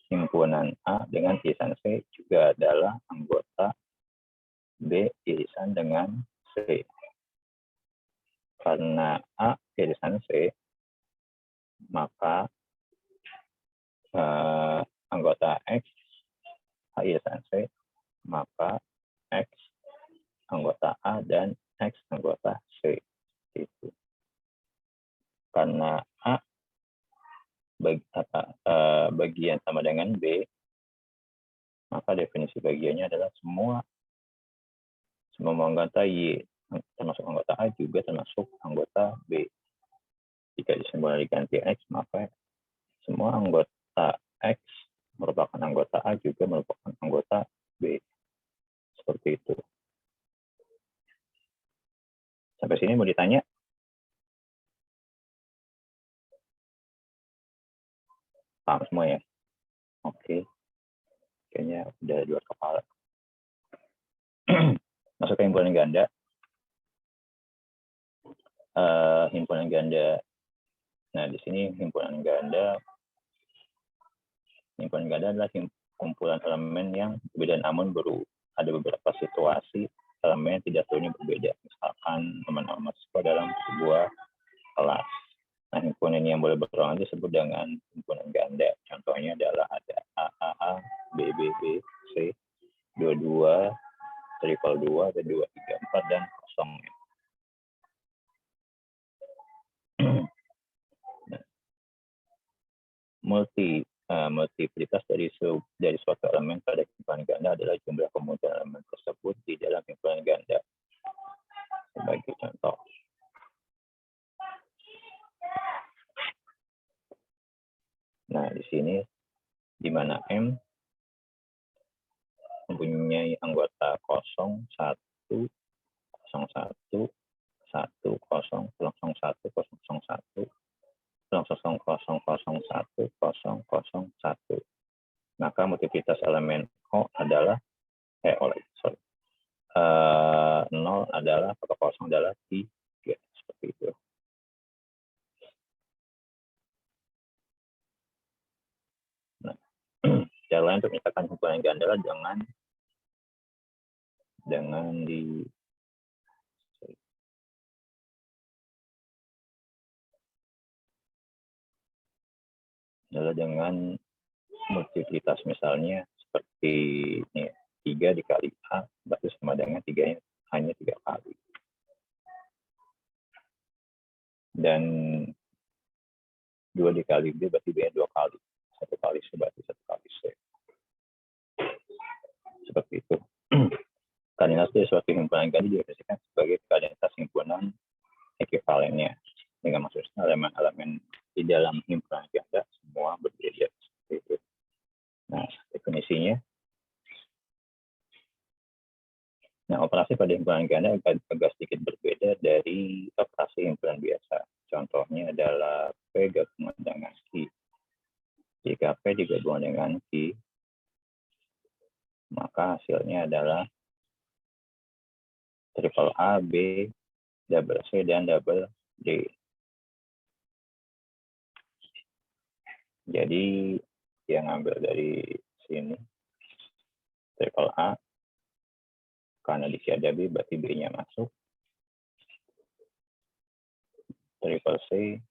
himpunan A dengan irisan C juga adalah anggota B irisan dengan C. Karena A irisan C, maka anggota X A irisan C, maka X anggota A dan X anggota C. Itu. Karena A bagian sama dengan B, maka definisi bagiannya adalah semua anggota Y, termasuk anggota A juga termasuk anggota B. Jika disimpulkan diganti X, maka semua anggota X merupakan anggota A juga merupakan anggota B. Seperti itu. Sampai sini mau ditanya? Paham semua ya? Oke. Kayaknya udah di luar kepala. Masuk ke himpunan ganda. Himpunan ganda. Nah, di sini himpunan ganda adalah kumpulan elemen yang berbeda namun ada beberapa situasi elemen yang tidak seluruhnya berbeda. Misalkan teman-teman mahasiswa dalam sebuah kelas. Nah, himpunan yang boleh berulang disebut dengan himpunan ganda. Contohnya adalah ada AAA, BBB, C, 22, triple 2, ada 2, 3, 4, dan kosong. Multiplitas dari suatu elemen pada himpunan ganda adalah jumlah kemunculan elemen tersebut di dalam himpunan ganda. Sebagai contoh. Nah, di sini di mana M mempunyai anggota 0, 1, 0, 1, 1, 0, 0, 1, 0, 0, 1, 0, 0, 1, 0, 0, 1. Maka multiplitas elemen O adalah 0 adalah atau 0 adalah 3, seperti itu. Nah, cara lain untuk menyatakan himpunan ganda adalah dengan multiplitas, misalnya seperti ini, 3 dikali A berarti sama dengan 3-nya hanya 3 kali. Dan 2 dikali B berarti B-nya 2 kali. 1 kali C berarti 1 kali C. Seperti itu. Kardinalitas dari suatu himpunan ganda didefinisikan sebagai kardinalitas himpunan ekuivalennya. Dengan maksudnya elemen-elemen di dalam himpunan ganda semua berbeda. Seperti itu. Nah, definisinya. Nah, operasi pada himpunan ganda agak sedikit berbeda dari operasi himpunan biasa. Contohnya adalah P gabungan dengan Q. Jika P digabungkan dengan Q, maka hasilnya adalah triple A, B, double C, dan double D. Jadi, yang ambil dari sini, triple A, karena di sini ada B, berarti B-nya masuk. Triple C,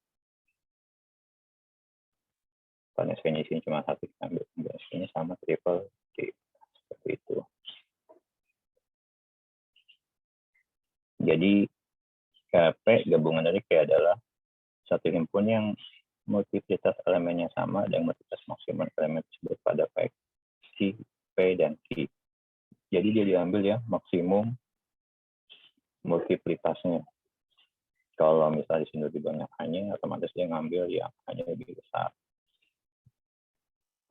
karena sini cuma satu, ambil sini sama triple D. Seperti itu. Jadi, P gabungan dari P adalah satu himpun yang multiplitas elemennya sama dan multiplitas maksimum elemen tersebut pada Q, P, dan Q. Jadi dia diambil ya maksimum multiplitasnya. Kalau misalnya di sini lebih banyak hanya, otomatis dia ngambil yang hanya lebih besar.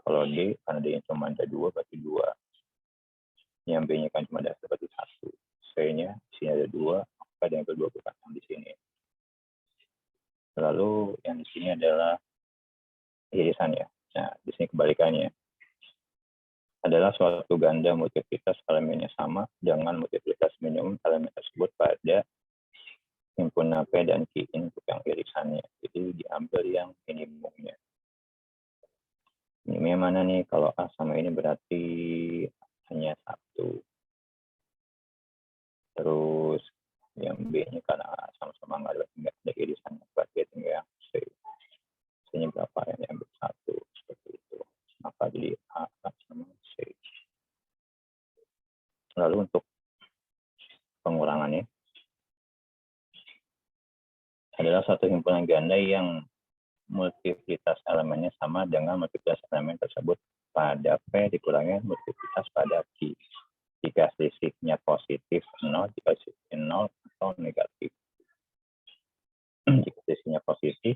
Kalau D, karena D yang cuma ada 2, berarti 2. Yang B-nya kan cuma ada berarti 1. C-nya di sini ada 2, maka dia ambil 2 bukan di sini. Lalu yang di sini adalah irisannya. Nah, di sini kebalikannya. Adalah suatu ganda multiplitas elemennya sama dengan multiplitas minimum elemen tersebut pada himpunan P dan Q ini untuk yang irisannya. Jadi diambil yang minimumnya. Minimumnya mana nih? Kalau A sama ini berarti hanya 1. Terus yang B-nya karena sama-sama nggak ada irisannya, berarti tinggal yang C. C-nya berapa yang diambil 1, seperti itu. Maka jadi A sama C. Lalu untuk pengurangannya adalah satu himpunan ganda yang multiplitas elemennya sama dengan multiplitas elemen tersebut pada P dikurangi multiplitas pada Q. Jika selisihnya positif 0, jika selisihnya 0 atau negatif. Jika selisihnya positif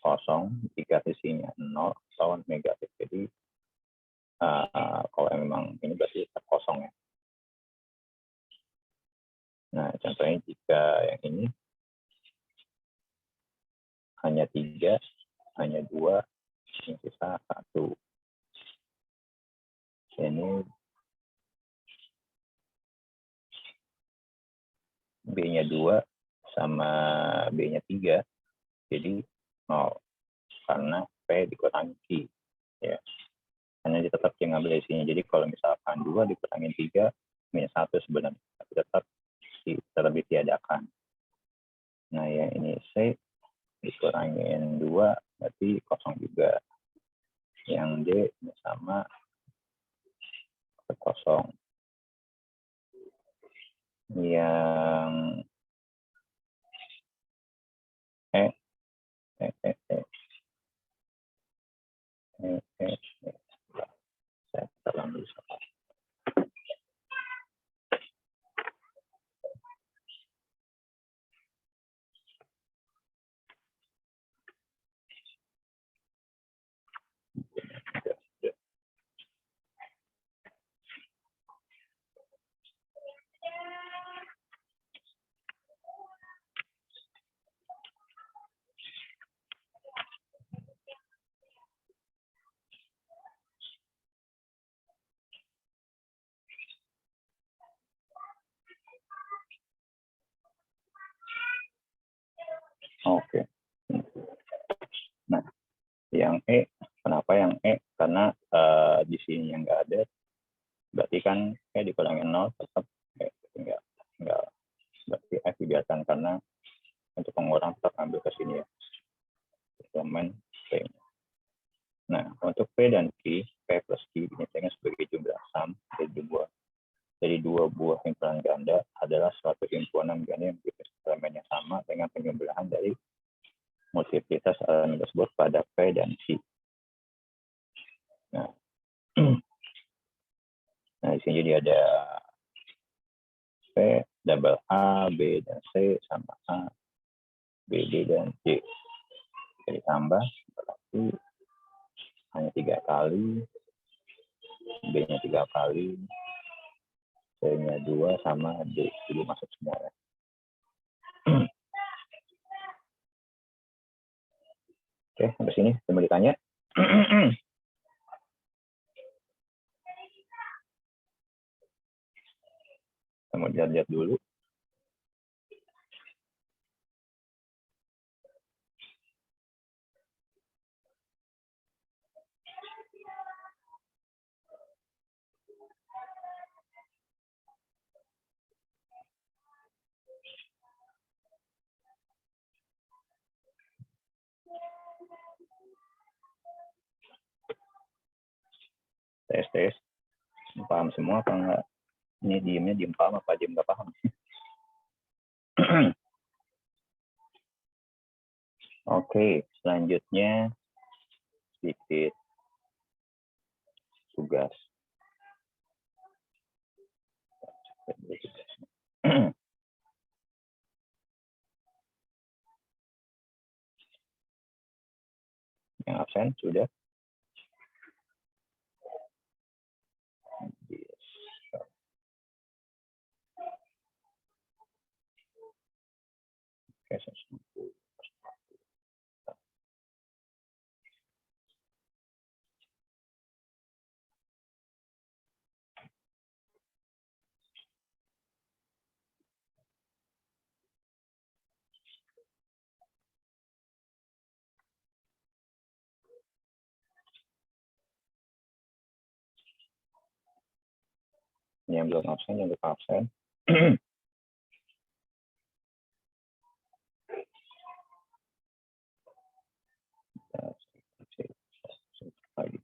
0, jika selisihnya 0 atau negatif. Jadi kalau memang ini berarti kosong ya. Nah, contohnya jika yang ini hanya 3, hanya 2, yang sisa 1. Ini B-nya 2 sama B-nya 3, jadi 0 karena P dikurangi Q ya. Hanya tetap yang ngambil isinya. Jadi kalau misalkan 2 dikurangi 3 minus 1 sebenarnya, tapi tetap ditiadakan. Nah yang ini C dikurangin 2 berarti kosong juga. Yang D sama kosong. Yang saya telan dulu. Oke. Nah, yang E, kenapa yang E? Karena di sini yang nggak ada, berarti kan E dikurangi 0 tetap enggak berarti F dibiarkan karena untuk pengurang tetap ambil ke sini ya. Elemen P. Nah, untuk P dan Q, P plus Q dinyatakan sebagai jumlah sum dari dua buah himpunan ganda adalah suatu himpunan ganda yang memiliki elemen yang sama dengan penjumlahan dari multiplitas elemen tersebut pada P dan Q. Nah, nah di sini jadi ada P double A, B dan C sama A, B, D dan C. Jadi tambah berarti hanya 3 kali, B-nya 3 kali, C-nya 2 sama D. Jadi masuk semua ya. Oke, sampai sini mau ditanya. Kita mau lihat dulu. Tes. Paham semua apa enggak? Ini diem paham apa diem nggak paham? Oke, selanjutnya sedikit tugas. Yang absen sudah. Oke, yang belum absen, yang lupa absen. Lagi.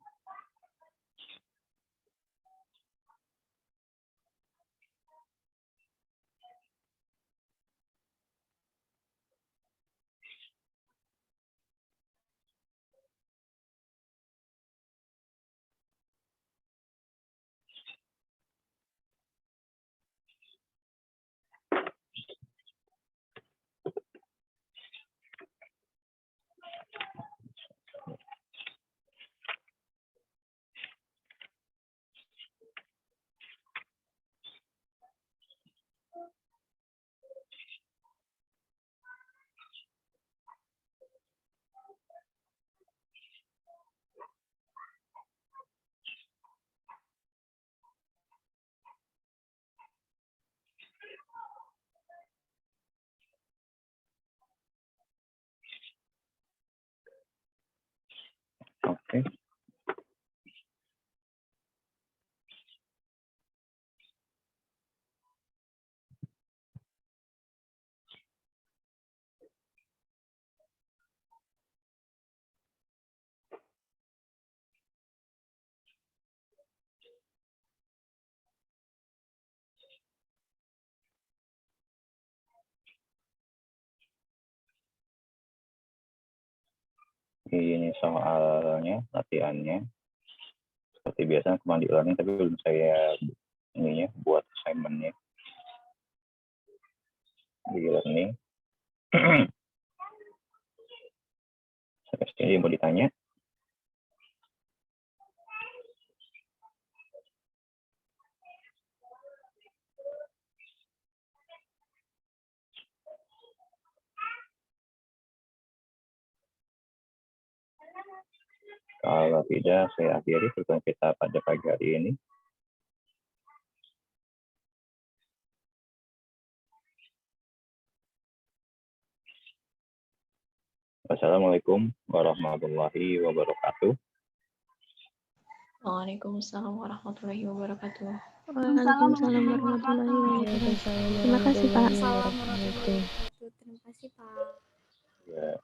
Ini soalnya, latihannya. Seperti biasa kemarin di learning, tapi belum saya buat assignment-nya di learning. Sampai sini mau ditanya. Kalau tidak, saya akhiri pertemuan kita pada pagi hari ini. Wassalamualaikum warahmatullahi wabarakatuh. Waalaikumsalam warahmatullahi wabarakatuh. Waalaikumsalam warahmatullahi wabarakatuh. Terima kasih, Pak. Assalamualaikum warahmatullahi wabarakatuh. Terima kasih, Pak. Ya.